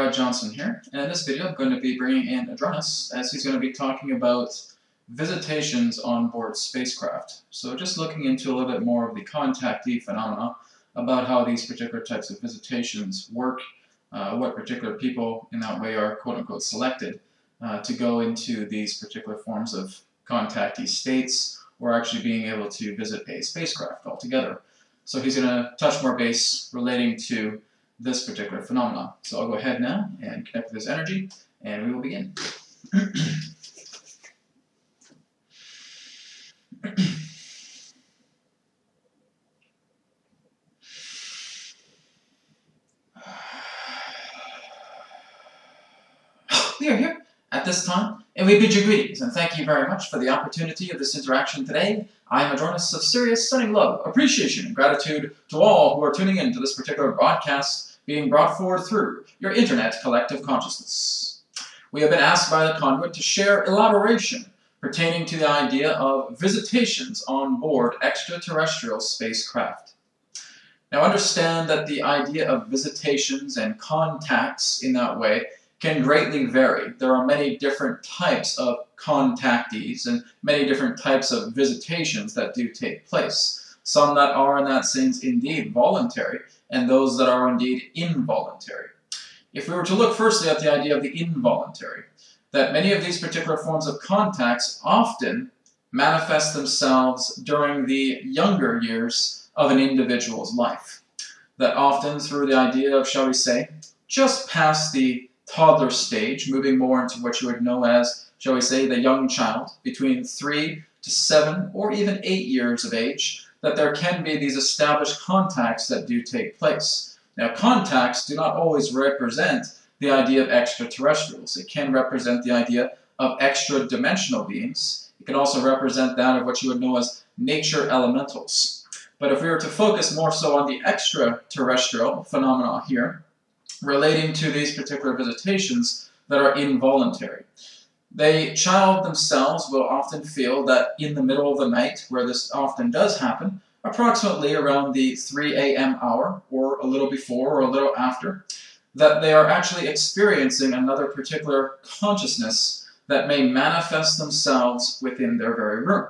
Brad Johnson here, and in this video I'm going to be bringing in Adronis as he's going to be talking about visitations on board spacecraft. So just looking into a little bit more of the contactee phenomena, about how these particular types of visitations work, what particular people in that way are quote-unquote selected to go into these particular forms of contactee states, or actually being able to visit a spacecraft altogether. So he's going to touch more base relating to this particular phenomenon. So I'll go ahead now and connect with this energy, and we will begin. We are here at this time, and we bid you greetings, and thank you very much for the opportunity of this interaction today. I am Adronis of Sirius, sending love, appreciation, and gratitude to all who are tuning in to this particular broadcast being brought forward through your internet collective consciousness. We have been asked by the conduit to share elaboration pertaining to the idea of visitations on board extraterrestrial spacecraft. Now understand that the idea of visitations and contacts in that way can greatly vary. There are many different types of contactees and many different types of visitations that do take place. Some that are in that sense indeed voluntary, and those that are indeed involuntary. If we were to look firstly at the idea of the involuntary, that many of these particular forms of contacts often manifest themselves during the younger years of an individual's life. That often through the idea of, shall we say, just past the toddler stage, moving more into what you would know as, shall we say, the young child, between 3 to 7 or even 8 years of age, that there can be these established contacts that do take place. Now, contacts do not always represent the idea of extraterrestrials. It can represent the idea of extra-dimensional beings. It can also represent that of what you would know as nature elementals. But if we were to focus more so on the extraterrestrial phenomena here, relating to these particular visitations that are involuntary. The child themselves will often feel that in the middle of the night, where this often does happen, approximately around the 3 a.m. hour, or a little before or a little after, that they are actually experiencing another particular consciousness that may manifest themselves within their very room.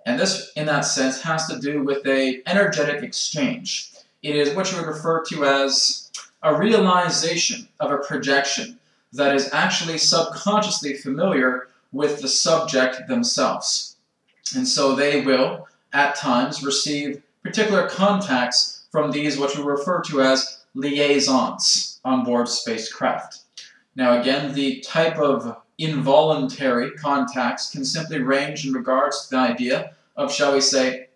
And this, in that sense, has to do with an energetic exchange. It is what you would refer to as a realization of a projection that is actually subconsciously familiar with the subject themselves. And so they will, at times, receive particular contacts from these, what we refer to as liaisons on board spacecraft. Now again, the type of involuntary contacts can simply range in regards to the idea of, shall we say,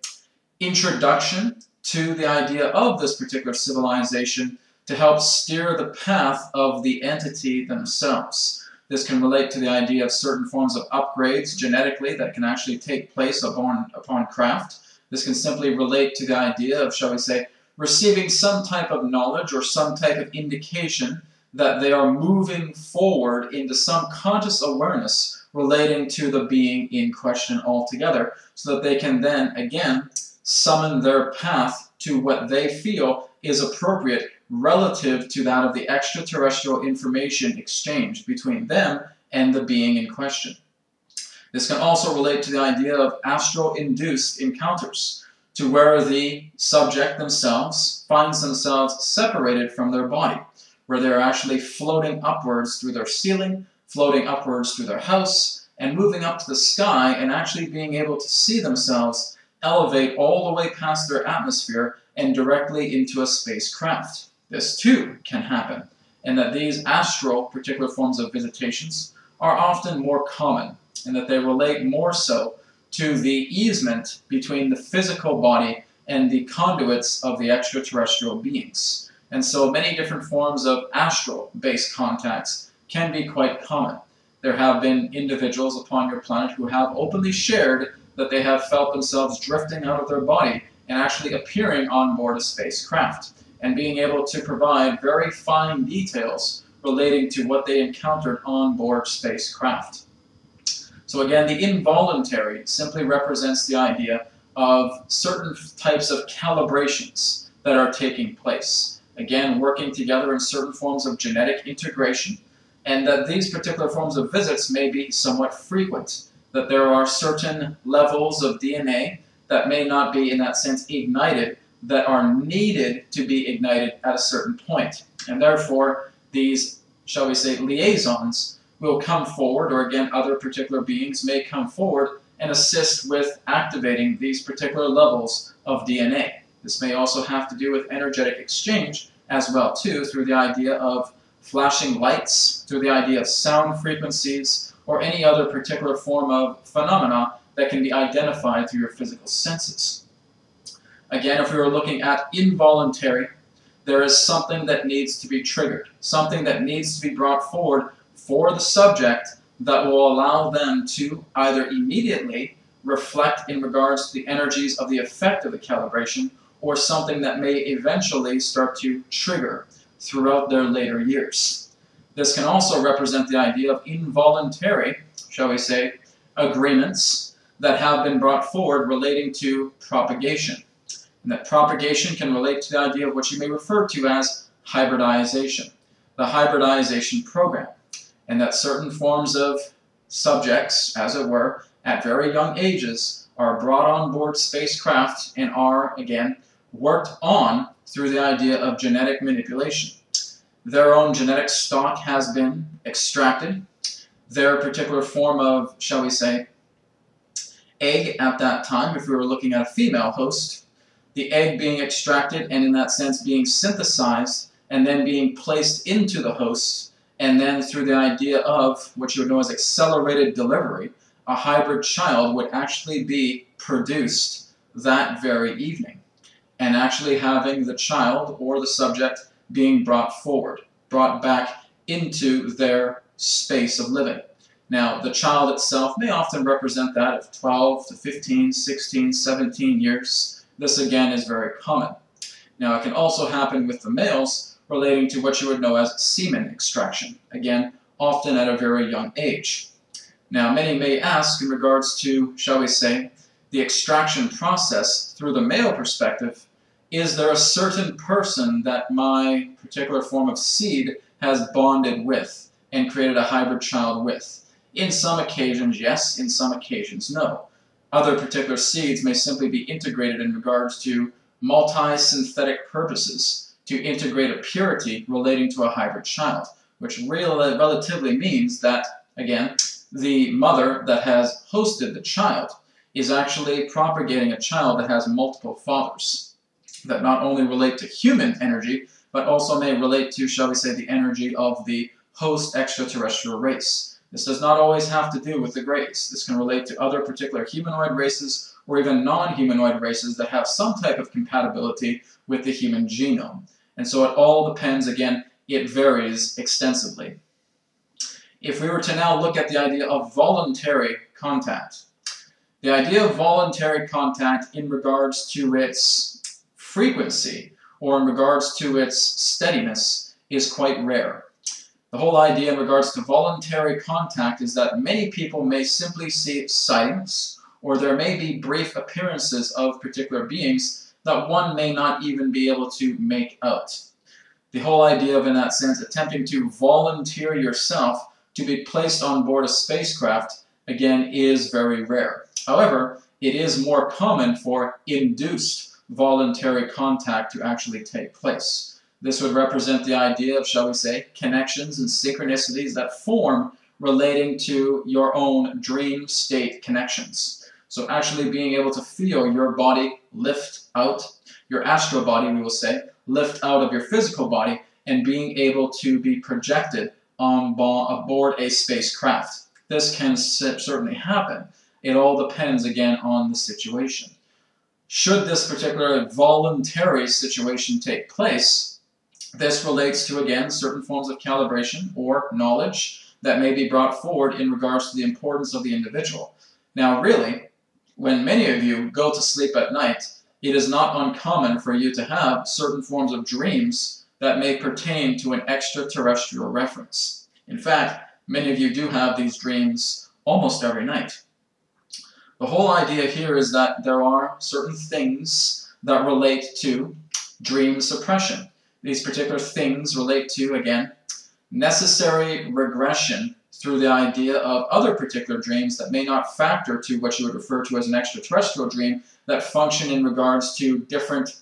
introduction to the idea of this particular civilization to help steer the path of the entity themselves. This can relate to the idea of certain forms of upgrades genetically that can actually take place upon craft. This can simply relate to the idea of, shall we say, receiving some type of knowledge or some type of indication that they are moving forward into some conscious awareness relating to the being in question altogether, so that they can then, again, summon their path to what they feel is appropriate relative to that of the extraterrestrial information exchange between them and the being in question. This can also relate to the idea of astral-induced encounters, to where the subject themselves finds themselves separated from their body, where they're actually floating upwards through their ceiling, floating upwards through their house, and moving up to the sky and actually being able to see themselves elevate all the way past their atmosphere and directly into a spacecraft. This too can happen, and that these astral particular forms of visitations are often more common, and that they relate more so to the easement between the physical body and the conduits of the extraterrestrial beings. And so many different forms of astral-based contacts can be quite common. There have been individuals upon your planet who have openly shared that they have felt themselves drifting out of their body and actually appearing on board a spacecraft, and being able to provide very fine details relating to what they encountered on board spacecraft. So again, the involuntary simply represents the idea of certain types of calibrations that are taking place. again working together in certain forms of genetic integration, and that these particular forms of visits may be somewhat frequent, that there are certain levels of DNA that may not be, in that sense, ignited, that are needed to be ignited at a certain point. And therefore, these, shall we say, liaisons will come forward, or again, other particular beings may come forward and assist with activating these particular levels of DNA. This may also have to do with energetic exchange as well, too, through the idea of flashing lights, through the idea of sound frequencies, or any other particular form of phenomena that can be identified through your physical senses. Again, if we were looking at involuntary, there is something that needs to be triggered, something that needs to be brought forward for the subject that will allow them to either immediately reflect in regards to the energies of the effect of the calibration, or something that may eventually start to trigger throughout their later years. This can also represent the idea of involuntary, shall we say, agreements that have been brought forward relating to propagation. And that propagation can relate to the idea of what you may refer to as hybridization, the hybridization program, and that certain forms of subjects, as it were, at very young ages are brought on board spacecraft and are, again, worked on through the idea of genetic manipulation. Their own genetic stock has been extracted. Their particular form of, shall we say, egg at that time, if we were looking at a female host, the egg being extracted and in that sense being synthesized and then being placed into the host, and then through the idea of what you would know as accelerated delivery, a hybrid child would actually be produced that very evening, and actually having the child or the subject being brought forward, brought back into their space of living. Now, the child itself may often represent that of 12 to 15, 16, 17 years. This, again, is very common. Now, it can also happen with the males relating to what you would know as semen extraction, again, often at a very young age. Now, many may ask in regards to, shall we say, the extraction process through the male perspective, is there a certain person that my particular form of seed has bonded with and created a hybrid child with? In some occasions, yes. In some occasions, no. Other particular seeds may simply be integrated in regards to multi-synthetic purposes to integrate a purity relating to a hybrid child, which relatively means that, again, the mother that has hosted the child is actually propagating a child that has multiple fathers that not only relate to human energy, but also may relate to, shall we say, the energy of the host extraterrestrial race. This does not always have to do with the Greys. This can relate to other particular humanoid races or even non-humanoid races that have some type of compatibility with the human genome. And so it all depends, again, it varies extensively. If we were to now look at the idea of voluntary contact, the idea of voluntary contact in regards to its frequency or in regards to its steadiness is quite rare. The whole idea in regards to voluntary contact is that many people may simply see sightings, or there may be brief appearances of particular beings that one may not even be able to make out. The whole idea of, in that sense, attempting to volunteer yourself to be placed on board a spacecraft, again, is very rare. However, it is more common for induced voluntary contact to actually take place. This would represent the idea of, shall we say, connections and synchronicities that form relating to your own dream state connections. So actually being able to feel your body lift out, your astral body, we will say, lift out of your physical body, and being able to be projected aboard a spacecraft. This can certainly happen. It all depends, again, on the situation. Should this particular voluntary situation take place, this relates to, again, certain forms of calibration or knowledge that may be brought forward in regards to the importance of the individual. Now, really, when many of you go to sleep at night, it is not uncommon for you to have certain forms of dreams that may pertain to an extraterrestrial reference. In fact, many of you do have these dreams almost every night. The whole idea here is that there are certain things that relate to dream suppression. These particular things relate to, again, necessary regression through the idea of other particular dreams that may not factor to what you would refer to as an extraterrestrial dream, that function in regards to different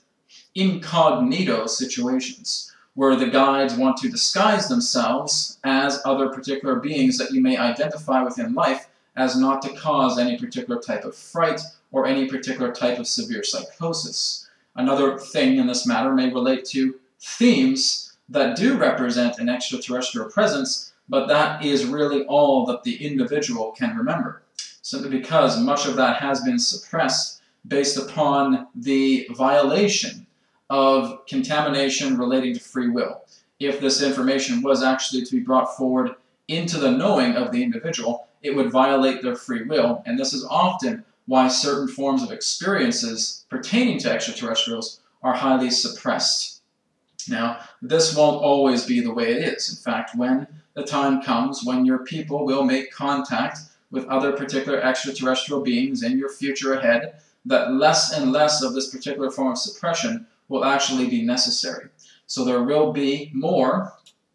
incognito situations, where the guides want to disguise themselves as other particular beings that you may identify within life, as not to cause any particular type of fright or any particular type of severe psychosis. Another thing in this matter may relate to themes that do represent an extraterrestrial presence, but that is really all that the individual can remember, simply because much of that has been suppressed based upon the violation of contamination relating to free will. If this information was actually to be brought forward into the knowing of the individual, it would violate their free will, and this is often why certain forms of experiences pertaining to extraterrestrials are highly suppressed. Now, this won't always be the way it is. In fact, when the time comes when your people will make contact with other particular extraterrestrial beings in your future ahead, that less and less of this particular form of suppression will actually be necessary. So there will be more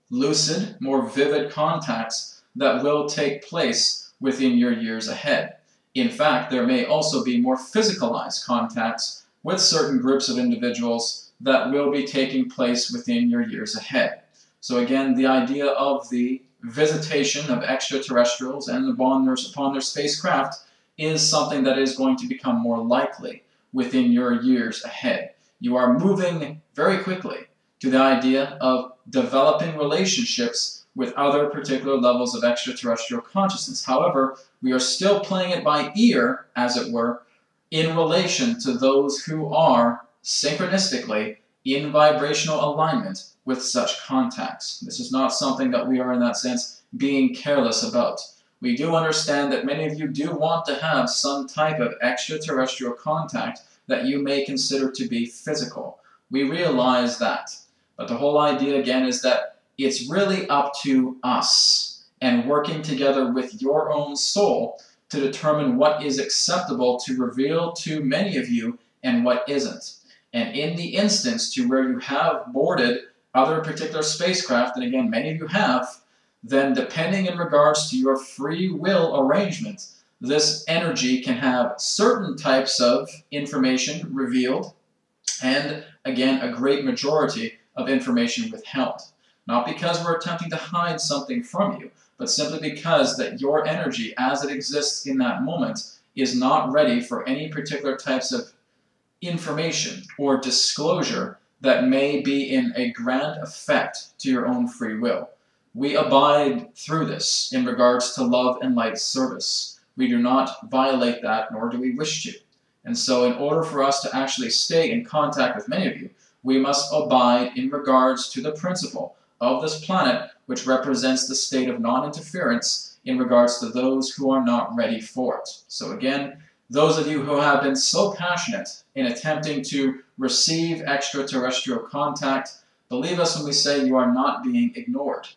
lucid, more vivid contacts that will take place within your years ahead. In fact, there may also be more physicalized contacts with certain groups of individuals that will be taking place within your years ahead. So again, the idea of the visitation of extraterrestrials and upon their spacecraft is something that is going to become more likely within your years ahead. You are moving very quickly to the idea of developing relationships with other particular levels of extraterrestrial consciousness. However, we are still playing it by ear, as it were, in relation to those who are synchronistically in vibrational alignment with such contacts. This is not something that we are, in that sense, being careless about. We do understand that many of you do want to have some type of extraterrestrial contact that you may consider to be physical. We realize that. But the whole idea, again, is that it's really up to us and working together with your own soul to determine what is acceptable to reveal to many of you and what isn't. And in the instance to where you have boarded other particular spacecraft, and again, many of you have, then depending in regards to your free will arrangement, this energy can have certain types of information revealed, and again, a great majority of information withheld. Not because we're attempting to hide something from you, but simply because that your energy as it exists in that moment is not ready for any particular types of information or disclosure that may be in a grand effect to your own free will. We abide through this in regards to love and light service. We do not violate that, nor do we wish to. And so in order for us to actually stay in contact with many of you, we must abide in regards to the principle of this planet, which represents the state of non-interference in regards to those who are not ready for it. So again, those of you who have been so passionate in attempting to receive extraterrestrial contact, believe us when we say you are not being ignored.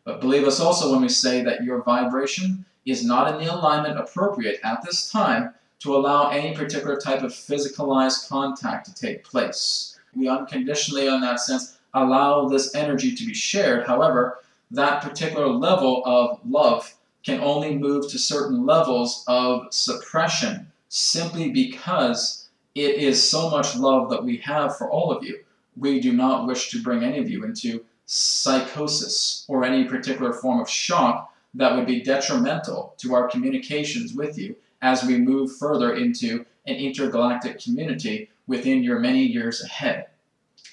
But believe us also when we say that your vibration is not in the alignment appropriate at this time to allow any particular type of physicalized contact to take place. We unconditionally, in that sense, allow this energy to be shared. However, that particular level of love can only move to certain levels of suppression simply because it is so much love that we have for all of you. We do not wish to bring any of you into psychosis or any particular form of shock that would be detrimental to our communications with you as we move further into an intergalactic community within your many years ahead.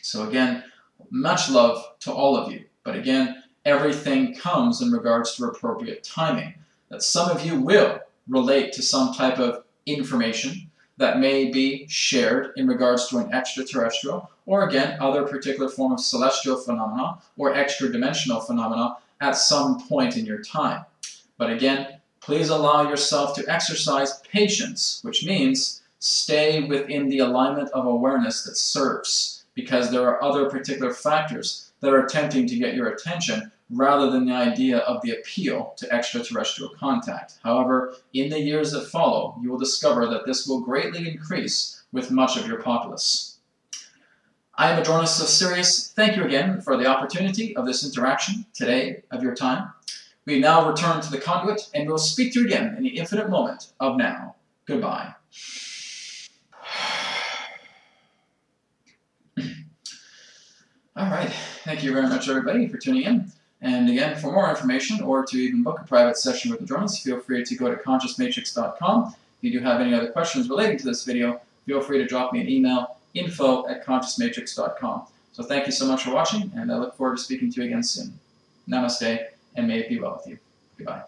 So again, much love to all of you. But again, everything comes in regards to appropriate timing. That some of you will relate to some type of information that may be shared in regards to an extraterrestrial, or again, other particular form of celestial phenomena or extra-dimensional phenomena at some point in your time. But again, please allow yourself to exercise patience, which means stay within the alignment of awareness that serves, because there are other particular factors that are attempting to get your attention rather than the idea of the appeal to extraterrestrial contact. However, in the years that follow, you will discover that this will greatly increase with much of your populace. I am Adronis of Sirius. Thank you again for the opportunity of this interaction today, of your time. We now return to the conduit, and we'll speak to you again in the infinite moment of now. Goodbye. All right. Thank you very much, everybody, for tuning in. And again, for more information or to even book a private session with Adronis, feel free to go to consciousmatrix.com. If you do have any other questions relating to this video, feel free to drop me an email, info@consciousmatrix.com. So thank you so much for watching, and I look forward to speaking to you again soon. Namaste, and may it be well with you. Goodbye.